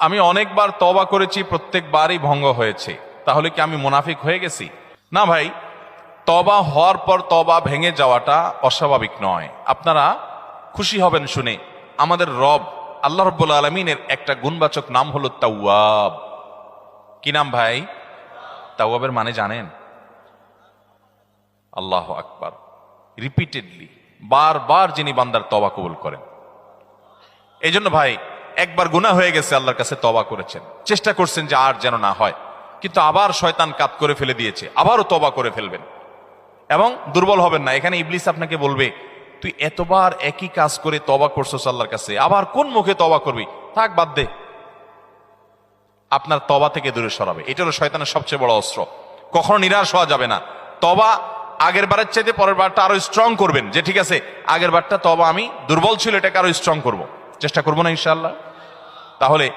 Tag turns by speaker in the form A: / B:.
A: আমি অনেকবার তওবা করেছি, প্রত্যেকবারই ভঙ্গ হয়েছে, তাহলে কি আমি মুনাফিক হয়ে গেছি? না ভাই, তওবা হওয়ার পর তওবা ভেঙে যাওয়াটা অস্বাভাবিক নয়। আপনারা খুশি হবেন শুনে, আমাদের রব আল্লাহ রাব্বুল আলামিনের একটা গুণবাচক নাম হলো তাওয়াব। কি নাম ভাই? তাওয়াবের মানে জানেন? আল্লাহু আকবার। রিপিটেডলি, বারবার যিনি বান্দার তওবা কবুল করেন। এই জন্য ভাই, একবার গুনাহ হয়ে গেছে, আল্লাহর কাছে তওবা করেছেন, চেষ্টা করছেন যে আর যেন না হয়, কিন্তু আবার শয়তান কাত করে ফেলে দিয়েছে, আবারও তওবা করে ফেলবেন এবং দুর্বল হবেন না। এখানে ইবলিস আপনাকে বলবে, তুই এতবার একই কাজ করে তওবা করছস আল্লাহর কাছে, আবার কোন মুখে তওবা করবি? থাক, বাদ দে। আপনার তওবা থেকে দূরে সরাবে। এটা হলো শয়তানের সবচেয়ে বড় অস্ত্র। কখনো নিরাশ হওয়া যাবে না। তওবা আগের বারের চাইতে পরের বারটা আরো স্ট্রং করবেন, যে ঠিক আছে আগের বারটা তওবা আমি দুর্বল ছিল, এটাকে আরো স্ট্রং করব, চেষ্টা করবো না ইনশাআল্লাহ? তাহলে